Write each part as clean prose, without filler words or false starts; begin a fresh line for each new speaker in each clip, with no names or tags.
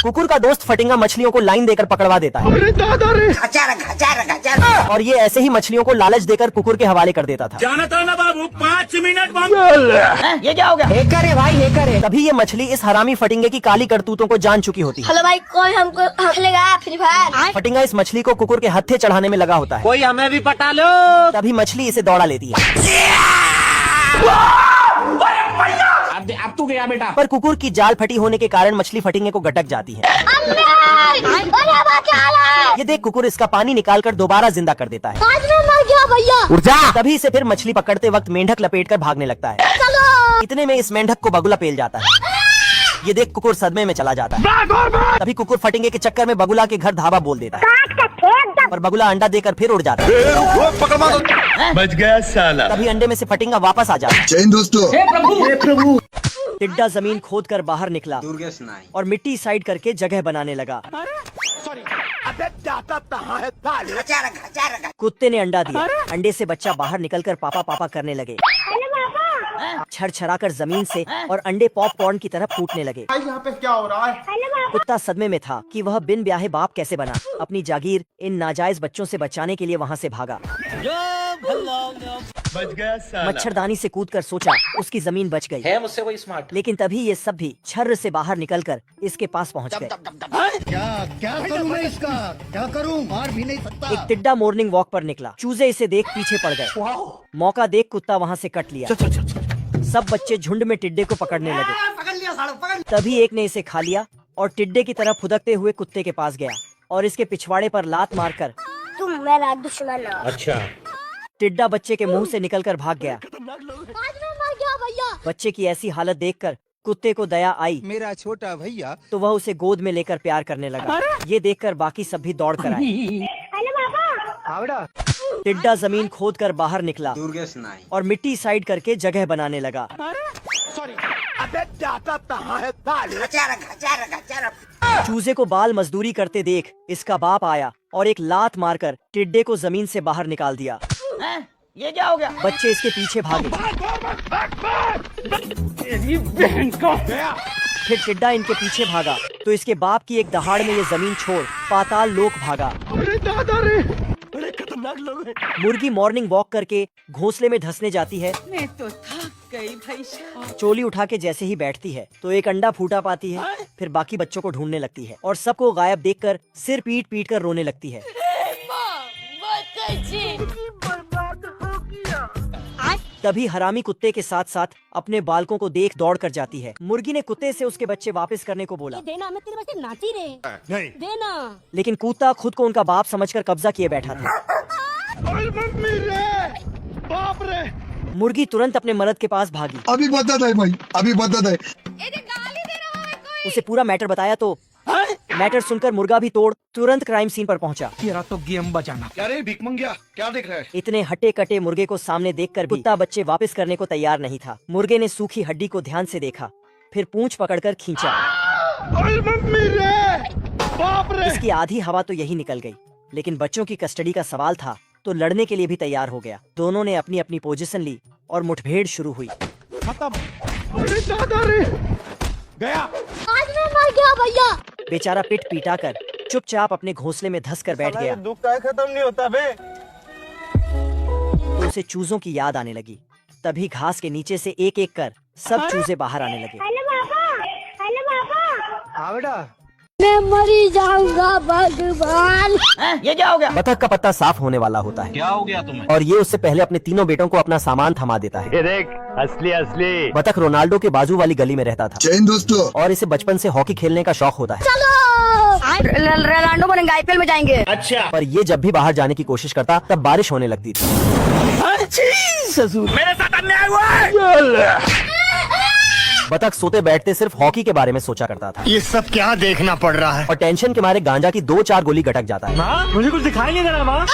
कुकुर का दोस्त फटिंगा मछलियों को लाइन देकर पकड़वा देता है और ये ऐसे ही मछलियों को लालच देकर कुकुर के हवाले कर देता था।
जाना था ना बाबू, 5 मिनट
ये क्या हो गया? हैकर है भाई, हैकर है। तभी ये मछली इस हरामी फटिंगे की काली करतूतों को जान चुकी होती है।
हेलो भाई, कोई हमको खेलेगा फ्री फायर?
फटिंगा इस मछली को कुकुर के हत्थे चढ़ाने में लगा होता है।
कोई हमें भी पटा लो।
तभी मछली इसे दौड़ा लेती है।
अब तू गया बेटा।
पर कुकुर की जाल फटी होने के कारण मछली फटिंगे को गटक जाती है। ये देख कुकुर इसका पानी निकालकर दोबारा जिंदा कर देता है।
आज मैं मर गया भैया।
उठ जा। तभी इसे फिर मछली पकड़ते वक्त मेंढक लपेटकर भागने लगता है। इतने में इस मेंढक को बगुला पेल जाता है। ये देख कुकुर सदमे में चला जाता है। तभी कुकुर फटिंगे के चक्कर में बगुला के घर धाबा बोल देता है और बगुला अंडा देकर फिर उड़ जाता है।
बच गया साला।
तभी अंडे में से फटिंगा वापस आ जाता है।
जय हिंद दोस्तों।
हे प्रभु।
टिड्डा जमीन खोद कर बाहर निकला और मिट्टी साइड करके जगह बनाने लगा। कुत्ते ने अंडा दिया। अंडे से बच्चा बाहर निकलकर पापा पापा करने लगे। छरछराकर जमीन से और अंडे पॉपकॉर्न की तरह फूटने लगे।
यहाँ पे क्या हो रहा है?
कुत्ता सदमे में था कि वह बिन ब्याहे बाप कैसे बना। अपनी जागीर इन नाजायज बच्चों से बचाने के लिए वहाँ से भागा।
बच गया साला।
मच्छरदानी से कूदकर सोचा उसकी जमीन बच गई।
है मुझसे कोई स्मार्ट?
लेकिन तभी ये सब भी छर्र से बाहर निकलकर इसके पास पहुँच गए।
क्या करूं मैं इसका? क्या करूं? मार भी नहीं सकता।
एक टिड्डा मॉर्निंग वॉक पर निकला। चूजे इसे देख पीछे पड़ गए। मौका देख कुत्ता वहाँ से कट लिया। सब बच्चे झुंड में टिड्डे को पकड़ने लगे। तभी एक ने इसे खा लिया और टिड्डे की तरह फुदकते हुए कुत्ते के पास गया और इसके पिछवाड़े पर लात मारकर
तुम मेरा दुश्मन हो।
अच्छा।
टिड्डा बच्चे के मुंह से निकलकर भाग गया।
आज मैं मर गया भैया।
बच्चे की ऐसी हालत देखकर कुत्ते को दया आई।
मेरा छोटा भैया
तो वह उसे गोद में लेकर प्यार करने लगा। ये देखकर बाकी सब भी दौड़ कर आए।
हेलो पापा।
टिड्डा जमीन खोद कर बाहर निकला और मिट्टी साइड करके जगह बनाने लगा। चूजे को बाल मजदूरी करते देख इसका बाप आया और एक लात मारकर टिड्डे को जमीन से बाहर निकाल दिया।
ये क्या हो गया?
बच्चे इसके पीछे भागे। फिर टिड्डा इनके पीछे भागा तो इसके बाप की एक दहाड़ में ये जमीन छोड़ पाताल लोक भागा। बड़े खतरनाक लोग हैं। मुर्गी मॉर्निंग वॉक करके घोंसले में धंसने जाती है।
मैं तो थक गई भाई साहब।
चोली उठा के जैसे ही बैठती है तो एक अंडा फूटा पाती है। फिर बाकी बच्चों को ढूंढने लगती है और सबको गायब देखकर सिर पीट पीट कर रोने लगती है। तभी हरामी कुत्ते के साथ साथ अपने बालकों को देख दौड़ कर जाती है। मुर्गी ने कुत्ते से उसके बच्चे वापस करने को बोला।
देना, मैं तेरे बच्चे नाची रहे। नहीं देना।
लेकिन कुत्ता खुद को उनका बाप समझकर कब्जा किए बैठा था।
बाप रे।
मुर्गी तुरंत अपने मर्द के पास भागी।
अभी बता है भाई, अभी बता है।
उसे पूरा मैटर बताया तो मैटर सुनकर मुर्गा भी तोड़ तुरंत क्राइम सीन पर पहुंचा।
तेरा तो गेम बजाना।
क्या रे भिख मंगिया, क्या देख रहा है?
इतने हट्टे कटे मुर्गे को सामने देखकर भी कुत्ता बच्चे वापस करने को तैयार नहीं था। मुर्गे ने सूखी हड्डी को ध्यान से देखा, फिर पूंछ पकड़कर खींचा।
बाप रे।
इसकी आधी हवा तो यही निकल गई। लेकिन बच्चों की कस्टडी का सवाल था तो लड़ने के लिए भी तैयार हो गया। दोनों ने अपनी अपनी पोजीशन ली और मुठभेड़ शुरू हुई।
खत्म। गया।
आज मैं मर गया भैया।
बेचारा पिट पीटा कर चुपचाप अपने घोंसले में धंस कर बैठ गया।
दुख का खत्म नहीं होता बे।
तो उसे चूजों की याद आने लगी। तभी घास के नीचे से एक एक कर सब चूजे बाहर आने लगे।
हेलो पापा। हेलो पापा।
हाँ बेटा।
मैं मरी जाऊंगा भगवान।
ये क्या हो गया?
बतख का पत्ता साफ होने वाला होता है।
क्या हो गया तुम्हें?
और ये उससे पहले अपने तीनों बेटों को अपना सामान थमा देता है।
ये देख, असली असली।
बतख रोनाल्डो के बाजू वाली गली में रहता था
जय हिंद दोस्तों।
और इसे बचपन से हॉकी खेलने का शौक होता है।
रोनाल्डो बनेंगे, आईपीएल में जाएंगे।
अच्छा।
पर ये जब भी बाहर जाने की कोशिश करता तब बारिश होने लगती थी।
मेरे साथ अन्याय हुआ है।
बतख सोते बैठते सिर्फ हॉकी के बारे में सोचा करता था
ये सब क्या देखना पड़ रहा है?
और टेंशन के मारे गांजा की 2-4 गोली गटक जाता है।
मुझे कुछ दिखाई नहीं दे रहा माँ।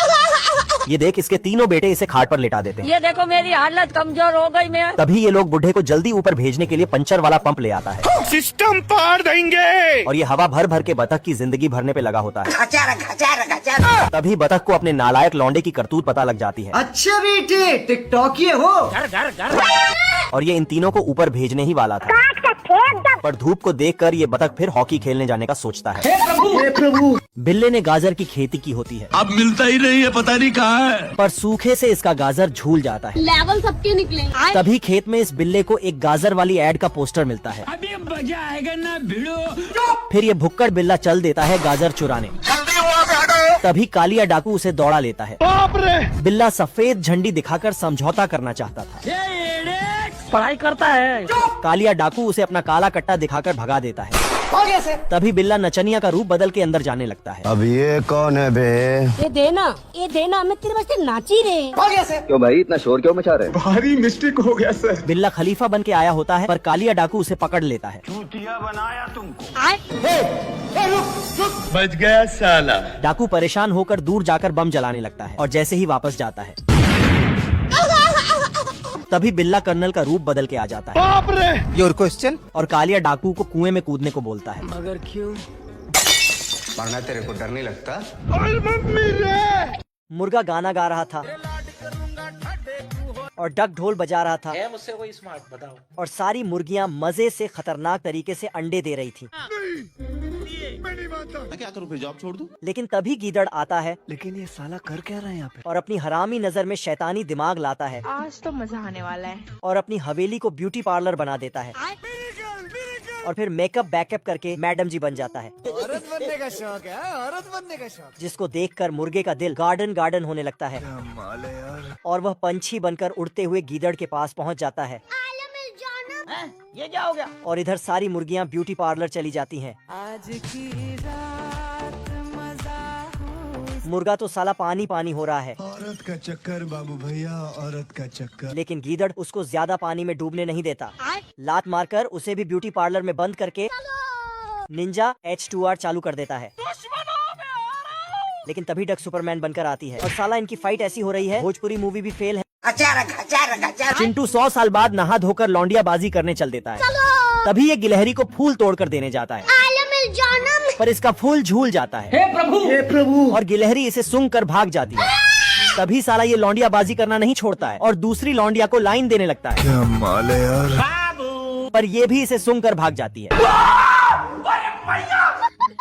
ये देख इसके तीनों बेटे इसे खाट पर लेटा देते हैं।
ये देखो मेरी हालत कमजोर हो गई मैं।
तभी ये लोग बुढ़े को जल्दी ऊपर भेजने के लिए पंचर वाला पंप ले आता है
सिस्टम पार देंगे।
और ये हवा भर भर के बतख की जिंदगी भरने पे लगा होता है। तभी बतख को अपने नालायक लौंडे की करतूत पता लग जाती है।
अच्छा बेटे, टिकटॉक ये हो।
घर घर घर।
और ये इन तीनों को ऊपर भेजने ही वाला था। पर धूप को देखकर ये बतख फिर हॉकी खेलने जाने का सोचता है। हे प्रभु! बिल्ले ने गाजर की खेती की होती है,
अब मिलता ही नहीं है, पता नहीं कहाँ है।
पर सूखे से इसका गाजर झूल जाता है।
लेवल सबके निकले।
तभी खेत में इस बिल्ले को एक गाजर वाली एड का पोस्टर मिलता है।
अभी मजा आएगा ना भिड़ो।
फिर ये भुक्कड़ बिल्ला चल देता है गाजर चुराने। तभी कालिया डाकू उसे दौड़ा लेता है। बिल्ला सफेद झंडी दिखाकर समझौता करना चाहता था।
पढ़ाई करता है।
कालिया डाकू उसे अपना काला कट्टा दिखाकर भगा देता है। तभी बिल्ला नचनिया का रूप बदल के अंदर जाने लगता है।
अब ये कौन है बे?
ये देना मैं तेरे वास्ते नाची रे।
क्यों भाई इतना शोर क्यों मचा रहे?
भारी मिस्टेक हो गया सर।
बिल्ला खलीफा बन के आया होता है, पर कालिया डाकू उसे पकड़ लेता है।
बनाया तुमको। बच गया साला।
डाकू परेशान होकर दूर जाकर बम जलाने लगता है और जैसे ही वापस जाता है तभी बिल्ला कर्नल का रूप बदल के आ जाता है।
Your question?
और कालिया डाकू को कुएं में कूदने को बोलता है।
मगर क्यों?
वरना तेरे को डर नहीं लगता?
मुर्गा गाना गा रहा था और डक ढोल बजा रहा था।
मुझसे कोई स्मार्ट बताओ।
और सारी मुर्गियां मजे से खतरनाक तरीके से अंडे दे रही थी।
मैं क्या करूं, फिर जॉब छोड़ दूं?
लेकिन तभी गीदड़ आता है
लेकिन ये साला कर क्या रहा है यहाँ पे?
और अपनी हरामी नजर में शैतानी दिमाग लाता है
आज तो मजा आने वाला है।
और अपनी हवेली को ब्यूटी पार्लर बना देता है। और फिर मेकअप बैकअप करके मैडम जी बन जाता है।
औरत बनने का शौक है, औरत बनने का शौक।
जिसको देखकर मुर्गे का दिल गार्डन गार्डन होने लगता है
कमाल है यार।
और वह पंछी बनकर उड़ते हुए गीदड़ के पास पहुंच जाता है।
ये क्या हो गया?
और इधर सारी मुर्गियां ब्यूटी पार्लर चली जाती हैं।
आज की रात मजा।
मुर्गा तो साला पानी पानी हो रहा है,
औरत का चक्कर बाबू भैया, औरत का चक्कर।
लेकिन गीदड़ उसको ज्यादा पानी में डूबने नहीं देता। लात मारकर उसे भी ब्यूटी पार्लर में बंद करके निंजा H2R चालू कर देता है। लेकिन तभी डक सुपरमैन बनकर आती है और साला इनकी फाइट ऐसी हो रही है भोजपुरी मूवी भी फेल है। चिंटू 100 साल बाद नहा धोकर लौंडिया बाजी करने चल देता है। तभी ये गिलहरी को फूल तोड़कर देने जाता है, पर इसका फूल झूल जाता है। हे प्रभु! और गिलहरी इसे सूंघ कर भाग जाती है। तभी साला ये लौंडिया बाजी करना नहीं छोड़ता है और दूसरी लौंडिया को लाइन देने लगता है,
कमाल है यार।
पर ये भी इसे सूंघ कर भाग जाती है।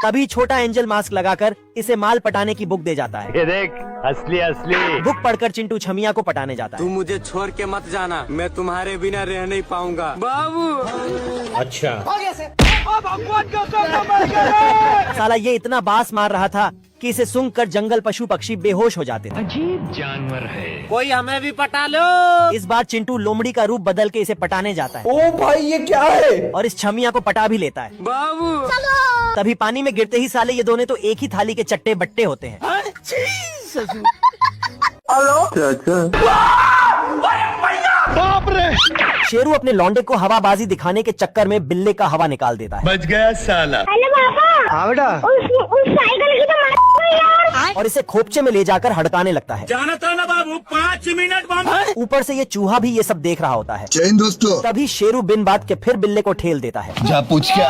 तभी छोटा एंजल मास्क लगाकर इसे माल पटाने की बुक दे जाता है।
ये देख असली असली।
बुक पढ़कर चिंटू छमिया को पटाने जाता है।
मुझे छोड़ के मत जाना, मैं तुम्हारे बिना रह नहीं पाऊंगा बाबू।
अच्छा
साला ये इतना बास मार रहा था कि इसे सूंघकर जंगल पशु पक्षी बेहोश हो जाते थे।
अजीब जानवर है।
कोई हमें भी पटा लो।
इस बार चिंटू लोमड़ी का रूप बदल के इसे पटाने जाता है।
ओ भाई ये क्या है?
और इस छमिया को पटा भी लेता है।
बाबू
तभी पानी में गिरते ही साले ये दोनों तो एक ही थाली के चट्टे बट्टे होते हैं। शेरू अपने लौंडे को हवाबाजी दिखाने के चक्कर में बिल्ले का हवा निकाल देता है।
बच गया साला।
हेलो पापा।
हाँ बेटा।
उस साइकिल की तो मार यार।
और इसे खोपचे में ले जाकर हड़काने लगता है।
जाना था ना बाबू, 5 मिनट बंद।
ऊपर से ये चूहा भी ये सब देख रहा होता है।
जैन दोस्तों।
तभी शेरू बिन बात के फिर बिल्ले को ठेल देता है।
जा पूछ क्या?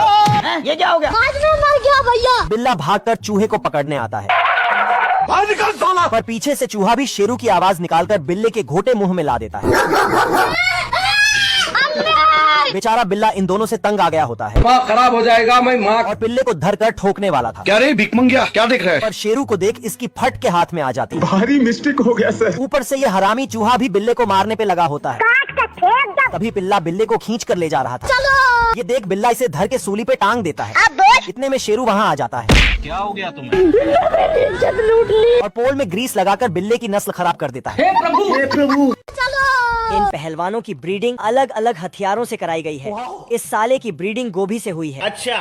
ये क्या हो गया?
आज मैं मर गया भैया।
बिल्ला भागकर चूहे को पकड़ने आता है, पर पीछे से चूहा भी शेरू की आवाज निकालकर बिल्ले के घोटे मुंह में ला देता है। बेचारा बिल्ला इन दोनों से तंग आ गया होता है।
माँ खराब हो जाएगा, मैं माँ।
और बिल्ले को धरकर ठोकने वाला था।
क्या रे भिख मंगिया, क्या देख रहा है?
पर शेरू को देख इसकी फट के हाथ में आ जाती है।
भारी मिस्टेक हो गया सर।
ऊपर से ये हरामी चूहा भी बिल्ले को मारने पे लगा होता है। तभी बिल्ला बिल्ले को खींच कर ले जा रहा था। ये देख बिल्ला इसे धर के सूली पे टांग देता है। इतने में शेरू वहाँ आ जाता है।
क्या हो गया तुम्हें?
और पोल में ग्रीस लगाकर बिल्ले की नस्ल खराब कर देता है।
हे प्रभु
इन पहलवानों की ब्रीडिंग अलग अलग हथियारों से कराई गई है। इस साले की ब्रीडिंग गोभी से हुई है।
अच्छा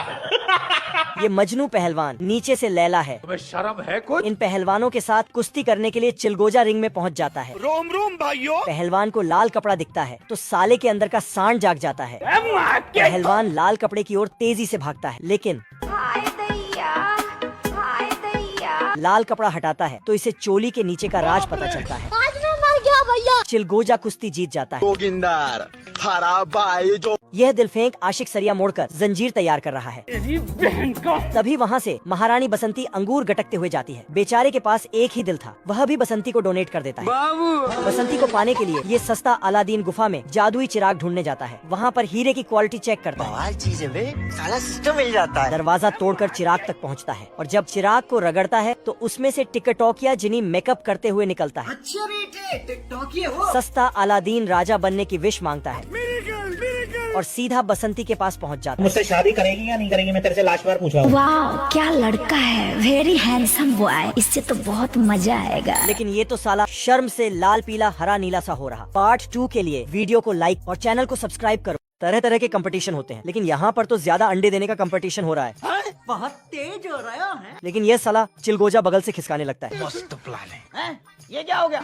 ये मजनू पहलवान नीचे से लैला है।
शर्म है कुछ?
इन पहलवानों के साथ कुश्ती करने के लिए चिलगोजा रिंग में पहुंच जाता है।
रोम रोम भाइयों।
पहलवान को लाल कपड़ा दिखता है तो साले के अंदर का सांड जाग जाता है। पहलवान लाल कपड़े की ओर तेजी से भागता है, लेकिन लाल कपड़ा हटाता है तो इसे चोली के नीचे का राज पता चलता है।
आज मैं मर गया भैया।
चिलगोजा कुश्ती जीत जाता है।
जोगिंदर
यह दिलफेंक आशिक सरिया मोड़कर जंजीर तैयार कर रहा है। तभी वहाँ से महारानी बसंती अंगूर गटकते हुए जाती है। बेचारे के पास एक ही दिल था, वह भी बसंती को डोनेट कर देता है। बसंती को पाने के लिए ये सस्ता अलादीन गुफा में जादुई चिराग ढूंढने जाता है। वहाँ पर हीरे की क्वालिटी चेक करता है। साला सिस्टम मिल जाता है। दरवाजा तोड़कर चिराग तक पहुँचता है और जब चिराग को रगड़ता है तो उसमें से टिकटॉकिया जिनी मेकअप करते हुए निकलता है।
अच्छा बेटे टिकटॉकी हो।
सस्ता अलादीन राजा बनने की विश मांगता है और सीधा बसंती के पास पहुंच जाता है।
मुझसे शादी करेगी या नहीं करेगी, मैं तेरे से लास्ट बार पूछ रहा हूँ।
वाह क्या लड़का है, वेरी हैंडसम बॉय, इससे तो बहुत मजा आएगा।
लेकिन ये तो साला शर्म से लाल पीला हरा नीला सा हो रहा। पार्ट 2 के लिए वीडियो को लाइक और चैनल को सब्सक्राइब करो। तरह तरह के कंपटीशन होते हैं, लेकिन यहाँ पर तो ज्यादा अंडे देने का कंपटीशन हो रहा है।
बहुत तेज हो रहा है।
लेकिन ये साला चिलगोजा बगल से खिसकाने लगता है।
मस्त प्लान है। ये क्या हो गया?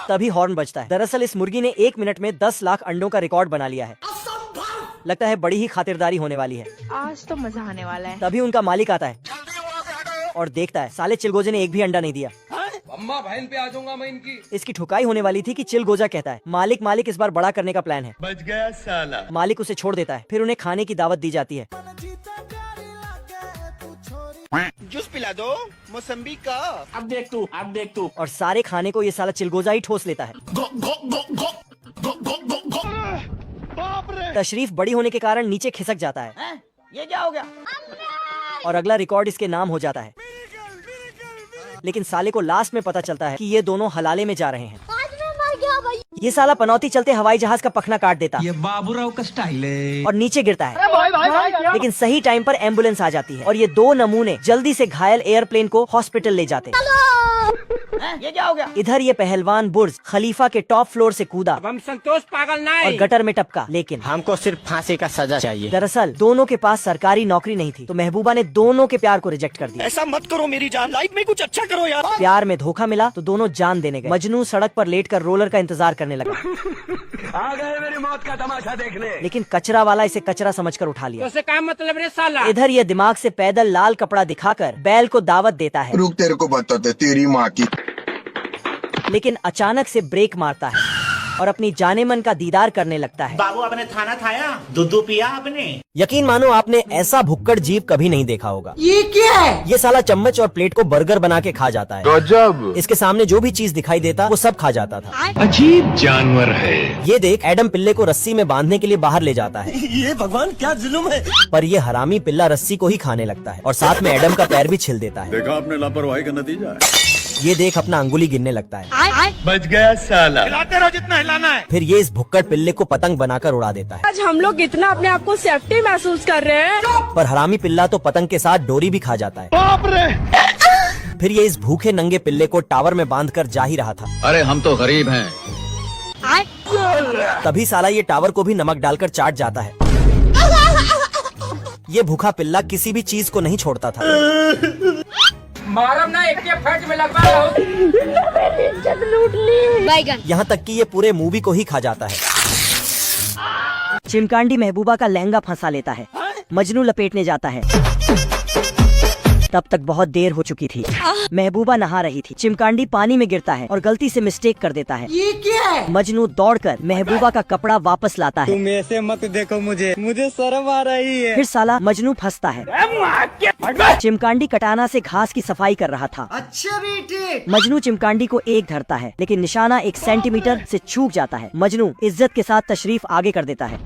तभी हॉर्न बजता है। दरअसल इस मुर्गी ने 1 मिनट में 10 लाख अंडों का रिकॉर्ड बना लिया है। लगता है बड़ी ही खातिरदारी होने वाली है।
आज तो मजा आने वाला है।
तभी उनका मालिक आता है और देखता है साले चिलगोजे ने एक भी अंडा नहीं दिया।
अम्मा बहन पे आ जाऊंगा मैं इनकी।
इसकी ठुकाई होने वाली थी कि चिलगोजा कहता है मालिक इस बार बड़ा करने का प्लान है।
बच गया साला।
मालिक उसे छोड़ देता है। फिर उन्हें खाने की दावत दी जाती है।
जूस पिला दो मौसम्बी का।
अब देख तू।
और सारे खाने को ये साला चिलगोजा ही ठोस लेता है। तशरीफ बड़ी होने के कारण नीचे खिसक जाता है।
ये क्या हो गया?
और अगला रिकॉर्ड इसके नाम हो जाता है। लेकिन साले को लास्ट में पता चलता है कि ये दोनों हलाले में जा रहे हैं। ये साला पनौती चलते हवाई जहाज का पखना काट देता
ये बाबूराव का स्टाइल है।
और नीचे गिरता है। लेकिन सही टाइम पर एम्बुलेंस आ जाती है और ये 2 नमूने जल्दी से घायल एयरप्लेन को हॉस्पिटल ले जाते हैं।
ये क्या हो गया?
इधर ये पहलवान बुर्ज खलीफा के टॉप फ्लोर से कूदा
हम संतोष पागल
और
नहीं।
गटर में टपका। लेकिन
हमको सिर्फ फांसी का सजा चाहिए।
दरअसल दोनों के पास सरकारी नौकरी नहीं थी, तो महबूबा ने दोनों के प्यार को रिजेक्ट कर दिया।
ऐसा मत करो मेरी जान, लाइफ में कुछ अच्छा करो यार।
प्यार में धोखा मिला तो दोनों जान देने गए। मजनू सड़क पर लेटकर रोलर का इंतजार करने लगा।
आ गए मेरी मौत का तमाशा देखने।
लेकिन कचरा वाला इसे कचरा समझकर उठा लिया।
तो क्या मतलब रे साला?
इधर ये दिमाग से पैदल लाल कपड़ा दिखाकर बैल को दावत देता है।
रुक तेरे को बताते तेरी माँ की।
लेकिन अचानक से ब्रेक मारता है और अपनी जाने मन का दीदार करने लगता है।
बाबू आपने खाना खाया, दूध पिया आपने?
यकीन मानो आपने ऐसा भुक्कड़ जीव कभी नहीं देखा होगा।
ये क्या है?
ये साला चम्मच और प्लेट को बर्गर बना के खा जाता है।
गजब।
इसके सामने जो भी चीज दिखाई देता वो सब खा जाता था।
अजीब जानवर है।
ये देख एडम पिल्ले को रस्सी में बांधने के लिए बाहर ले जाता है।
ये भगवान क्या जुल्म है।
पर ये हरामी पिल्ला रस्सी को ही खाने लगता है और साथ में एडम का पैर भी छिल देता है।
देखा आपने लापरवाही का नतीजा है।
ये देख अपना अंगुली गिनने लगता है।
बच गया साला।
हिलाते रहो जितना हिलाना है।
फिर ये इस भुक्कड़ पिल्ले को पतंग बनाकर उड़ा देता है।
आज हम लोग इतना अपने आप को सेफ्टी महसूस कर रहे हैं।
पर हरामी पिल्ला तो पतंग के साथ डोरी भी खा जाता है।
बाप रे।
फिर ये इस भूखे नंगे पिल्ले को टावर में बांधकर जा ही रहा था।
अरे हम तो गरीब हैं।
तभी साला ये टावर को भी नमक डालकर चाट जाता है। ये भूखा पिल्ला किसी भी चीज को नहीं छोड़ता था।
मारम ना एक के फट में लगवा लो।
यहाँ तक कि ये पूरे मूवी को ही खा जाता है। चिमकांडी महबूबा का लहंगा फंसा लेता है। मजनू लपेटने जाता है। तब तक बहुत देर हो चुकी थी। महबूबा नहा रही थी। चिमकांडी पानी में गिरता है और गलती से मिस्टेक कर देता है।
ये क्या है?
मजनू दौड़कर महबूबा का कपड़ा वापस लाता है।
तुम ऐसे मत देखो मुझे शर्म आ रही है।
फिर साला मजनू फंसता है। चिमकांडी कटाना से घास की सफाई कर रहा था।
अच्छा बेटे।
मजनू चिमकांडी को एक धरता है, लेकिन निशाना 1 सेंटीमीटर से चूक जाता है। मजनू इज्जत के साथ तशरीफ आगे कर देता है।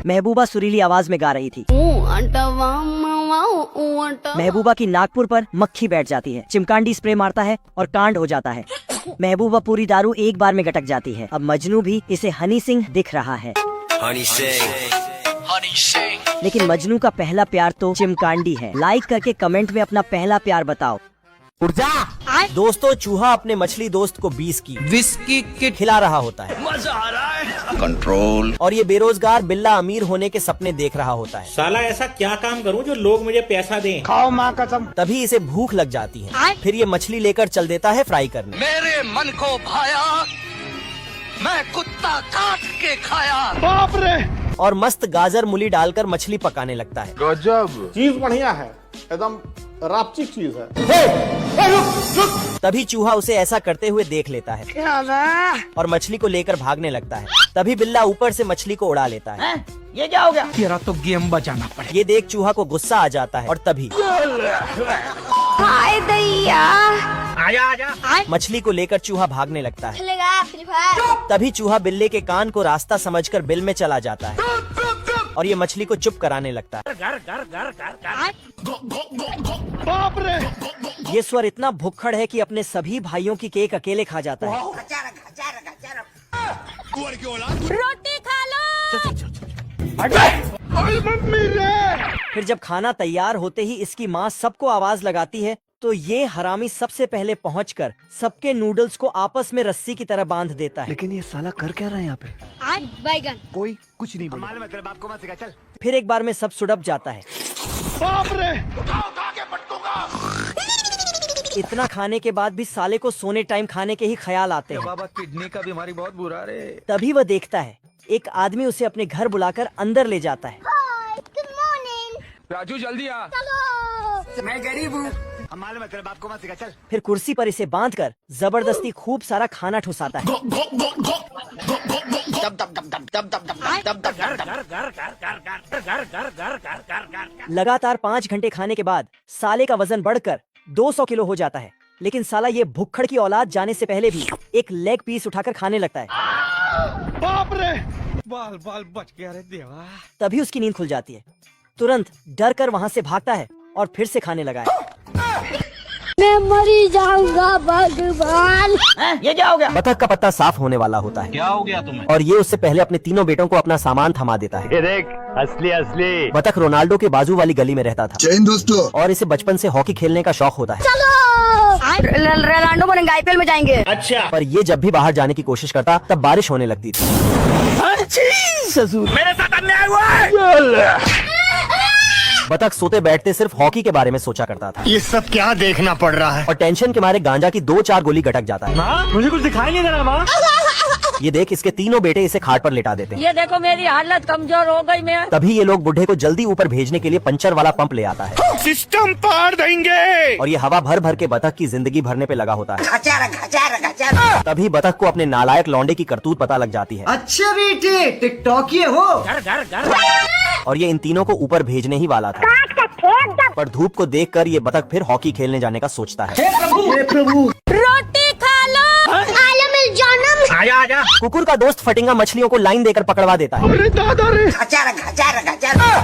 महबूबा सुरीली आवाज में गा रही थी। महबूबा की नागपुर पर मक्खी बैठ जाती है। चिमकांडी स्प्रे मारता है और कांड हो जाता है। महबूबा पूरी दारू एक बार में गटक जाती है। अब मजनू भी इसे हनी सिंह दिख रहा है। लेकिन मजनू का पहला प्यार तो चिमकांडी है। लाइक करके कमेंट में अपना पहला प्यार बताओ। दोस्तों चूहा अपने मछली दोस्त को 20 की
विस्की के
खिला रहा होता है।
मजा आ रहा है। कंट्रोल।
और ये बेरोजगार बिल्ला अमीर होने के सपने देख रहा होता है।
साला ऐसा क्या काम करूं जो लोग मुझे पैसा दें?
खाओ माँ कसम।
तभी इसे भूख लग जाती है। फिर ये मछली लेकर चल देता है फ्राई करने।
मेरे मन को भाया, मैं कुत्ता काट के खाया।
बाप रे।
और मस्त गाजर मूली डालकर मछली पकाने लगता है।
गजब।
चीज बढ़िया है, एकदम
रापचिक चीज है।
तभी चूहा उसे ऐसा करते हुए देख लेता है और मछली को लेकर भागने लगता है। तभी बिल्ला ऊपर से मछली को उड़ा लेता है।
ये क्या हो गया? तेरा तो गेम बचाना पड़ेगा।
ये देख चूहा को गुस्सा आ जाता है और तभी
हाय दैया।
आजा आजा।
मछली को लेकर चूहा भागने लगता है।
खेलेगा फ्री फायर।
तभी चूहा बिल्ले के कान को रास्ता समझकर बिल में चला जाता है और ये मछली को चुप कराने लगता है।
बाप रे।
ये स्वर इतना भुक्खड़ है कि अपने सभी भाइयों की केक अकेले खा जाता है।
रोटी खा लो।
फिर जब खाना तैयार होते ही इसकी माँ सबको आवाज लगाती है तो ये हरामी सबसे पहले पहुंचकर सबके नूडल्स को आपस में रस्सी की तरह बांध देता है।
लेकिन ये साला कर क्या रहा है यहाँ पे?
बैगन।
कोई कुछ नहीं बोला।
फिर एक बार में सब सुड़प जाता है।
बाप रे।
इतना खाने के बाद भी साले को सोने टाइम खाने के ही ख्याल आते हैं।
बाबा किडनी का बीमारी बहुत बुरा रे।
तभी वह देखता है एक आदमी उसे अपने घर बुलाकर अंदर ले जाता है।
Good morning.
राजू जल्दी आ। मैं गरीब हूँ।
फिर कुर्सी पर इसे बांधकर जबरदस्ती खूब सारा खाना ठुसाता है। लगातार 5 घंटे खाने के बाद साले का वजन बढ़कर 200 किलो हो जाता है। लेकिन साला ये भुक्खड़ की औलाद जाने से पहले भी एक लेग पीस उठाकर खाने लगता है।
बाप रे।
बाल बाल बच गया रे देवा।
तभी उसकी नींद खुल जाती है। तुरंत डर कर वहाँ से भागता है और फिर से खाने लगा है।
मैं मरी जाऊंगा भगवान।
ये क्या हो गया?
बतख का पत्ता साफ होने वाला होता है।
क्या हो गया तुम्हें?
और ये उससे पहले अपने तीनों बेटों को अपना सामान थमा देता है।
ये देख असली असली।
बतख रोनाल्डो के बाजू वाली गली में रहता था
जैन दोस्तों।
और इसे बचपन से हॉकी खेलने का शौक होता है।
रोनाल्डो बनेंगे, आईपीएल में जाएंगे।
अच्छा।
पर ये जब भी बाहर जाने की कोशिश करता तब बारिश होने लगती थी।
मेरे साथ अन्याय हुआ है।
बतख सोते बैठते सिर्फ हॉकी के बारे में सोचा करता था
ये सब क्या देखना पड़ रहा है?
और टेंशन के मारे गांजा की 2-4 गोली गटक जाता है।
मुझे कुछ दिखाई नहीं दे रहा माँ।
ये देख इसके तीनों बेटे इसे खाट पर लेटा देते हैं।
ये देखो मेरी हालत कमजोर हो गई मैं।
तभी ये लोग बुढ़े को जल्दी ऊपर भेजने के लिए पंचर वाला पंप ले आता है।
सिस्टम पार देंगे।
और ये हवा भर भर के बतख की जिंदगी भरने पे लगा होता है। तभी बतख को अपने नालायक लौंडे की करतूत पता लग जाती है।
अच्छा बेटे टिकटॉक ये हो।
और ये इन तीनों को ऊपर भेजने ही वाला था। पर धूप को देखकर ये बतख फिर हॉकी खेलने जाने का सोचता है।
हे प्रभु।
रोटी खा लो।
आजा आजा।
कुकुर का दोस्त फटिंगा मछलियों को लाइन देकर पकड़वा देता है।
अरे दादा रे।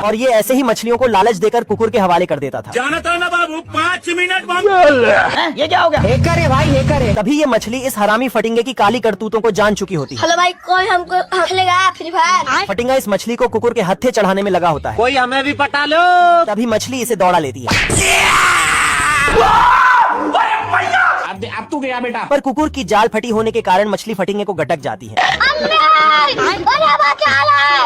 और ये ऐसे ही मछलियों को लालच देकर कुकुर के हवाले कर देता था।
जाना था ना बाबू 5 मिनट।
ये क्या हो गया?
हैकर है भाई, हैकर है। तभी ये मछली इस हरामी फटिंगे की काली करतूतों को जान चुकी होती है।
हेलो भाई, कोई हमको खेलेगा फ्री फायर?
फटिंगा इस मछली को कुकुर के हत्थे चढ़ाने में लगा होता है।
कोई हमें भी पटा लो।
तभी मछली इसे दौड़ा लेती है।
अब तू गया बेटा।
पर कुकुर की जाल फटी होने के कारण मछली फटिंगे को गटक जाती है।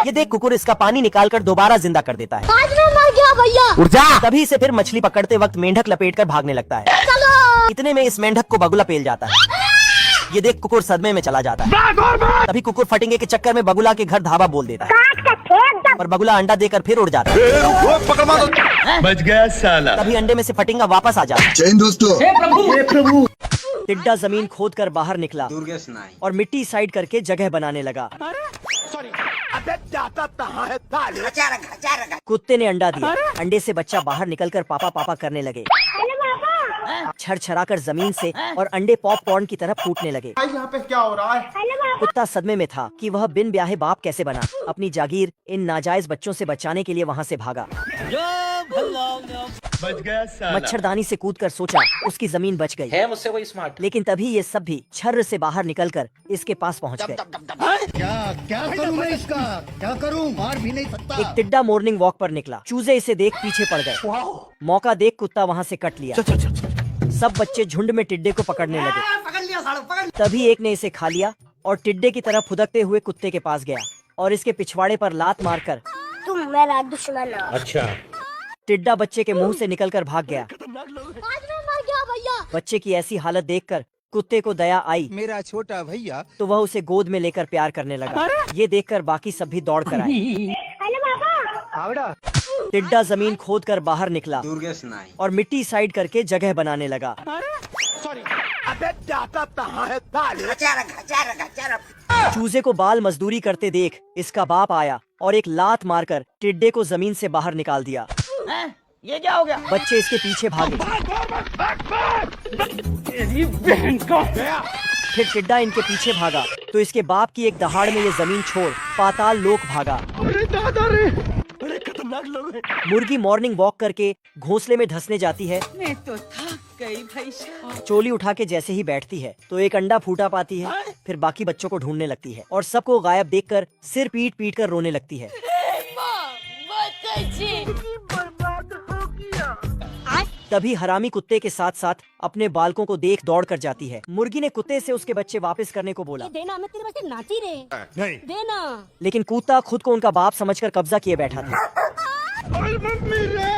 ये देख कुकुर इसका पानी निकालकर दोबारा जिंदा कर देता है।
आज मैं मर गया भैया।
उर्जा। तभी इसे फिर मछली पकड़ते वक्त मेंढक लपेटकर भागने लगता है। इतने में इस मेंढक को बगुला पेल जाता है। ये देख कुकुर सदमे में चला जाता है। तभी कुकुर फटिंगे के चक्कर में बगुला के घर धाबा बोल देता है। पर बगुला अंडा देकर फिर उड़ जाता है।
बच गया साला।
तभी अंडे में से फटिंगा वापस आ जाता है।
जैन दोस्तों।
हे प्रभु।
टिड्डा जमीन खोदकर बाहर निकला और मिट्टी साइड करके जगह बनाने लगा। कुत्ते ने अंडा दिया। अंडे से बच्चा बाहर निकलकर पापा पापा करने लगे। छरछराकर जमीन से और अंडे पॉपकॉर्न की तरह फूटने लगे।
यहाँ पे क्या हो रहा है?
कुत्ता सदमे में था कि वह बिन ब्याहे बाप कैसे बना। अपनी जागीर इन नाजायज बच्चों से बचाने के लिए वहाँ से भागा।
बच गया साला।
मच्छरदानी से कूदकर सोचा उसकी जमीन बच गई
है मुझसे कोई स्मार्ट।
लेकिन तभी ये सब भी छर्र से बाहर निकलकर इसके पास पहुँच गए।
क्या क्या करूं मैं इसका? क्या करूं? मार भी नहीं सकता।
एक टिड्डा मॉर्निंग वॉक पर निकला। चूजे इसे देख पीछे पड़ गए। मौका देख कुत्ता वहाँ से कट लिया। सब बच्चे झुंड में टिड्डे को पकड़ने लगे। तभी एक ने इसे खा लिया और टिड्डे की तरह फुदकते हुए कुत्ते के पास गया और इसके पिछवाड़े पर लात मारकर
तुम मेरा दुश्मन हो।
अच्छा।
टिड्डा बच्चे के मुंह से निकलकर भाग गया।
आज मैं मर गया भैया।
बच्चे की ऐसी हालत देखकर कुत्ते को दया आई।
मेरा छोटा भैया।
तो वह उसे गोद में लेकर प्यार करने लगा। ये देखकर बाकी सब भी दौड़ कर आए। टिड्डा जमीन खोद कर बाहर निकला और मिट्टी साइड करके जगह बनाने लगा। चूजे को बाल मजदूरी करते देख इसका बाप आया और एक लात मारकर टिड्डे को जमीन से बाहर निकाल दिया।
ये क्या हो गया?
बच्चे इसके पीछे भागे। फिर टिड्डा इनके पीछे भागा तो इसके बाप की एक दहाड़ में ये जमीन छोड़ पाताल लोक भागा।
बड़े खतरनाक लोग हैं।
मुर्गी मॉर्निंग वॉक करके घोंसले में धंसने जाती है।
मैं तो थक गई भाई साहब।
चोली उठा के जैसे ही बैठती है तो एक अंडा फूटा पाती है। फिर बाकी बच्चों को ढूंढने लगती है और सबको गायब देखकर सिर पीट पीट कर रोने लगती है। तभी हरामी कुत्ते के साथ साथ अपने बालकों को देख दौड़ कर जाती है। मुर्गी ने कुत्ते से उसके बच्चे वापस करने को बोला।
देना, मैं तेरे बच्चे नाची रे।
नहीं।
देना।
लेकिन कुत्ता खुद को उनका बाप समझकर कब्जा किए बैठा था।
मम्मी रे,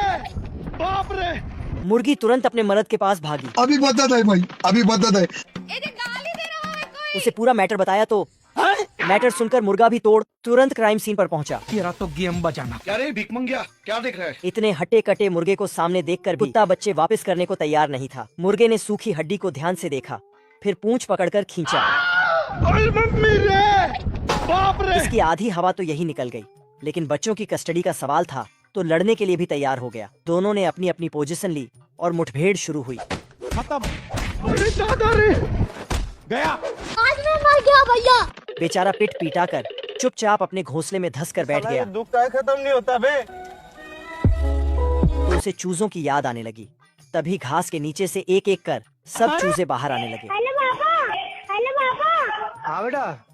बाप रे।
मुर्गी तुरंत अपने मर्द के पास भागी।
अभी बता दे भाई, अभी बता दे।
उसे पूरा मैटर बताया तो मैटर सुनकर मुर्गा भी तोड़ तुरंत क्राइम सीन पर पहुंचा।
तेरा तो गेम बजाना।
क्या रे भीख मंगिया, क्या देख रहा है?
इतने हटे कटे मुर्गे को सामने देखकर भी कुत्ता बच्चे वापस करने को तैयार नहीं था। मुर्गे ने सूखी हड्डी को ध्यान से देखा, फिर पूंछ पकड़कर खींचा।
मम्मी रे, बाप रे।
इसकी आधी हवा तो यही निकल गई, लेकिन बच्चों की कस्टडी का सवाल था तो लड़ने के लिए भी तैयार हो गया। दोनों ने अपनी अपनी पोजीशन ली और मुठभेड़ शुरू हुई।
अरे दादा रे, गया।
आज मैं मर गया भैया।
बेचारा पिट पीटा कर चुपचाप अपने घोंसले में धंस कर बैठ गया।
दुख का खत्म नहीं होता बे।
तो उसे चूजों की याद आने लगी। तभी घास के नीचे से एक एक कर सब चूजे बाहर आने लगे।
हेलो पापा। हेलो पापा।
हाँ बेटा।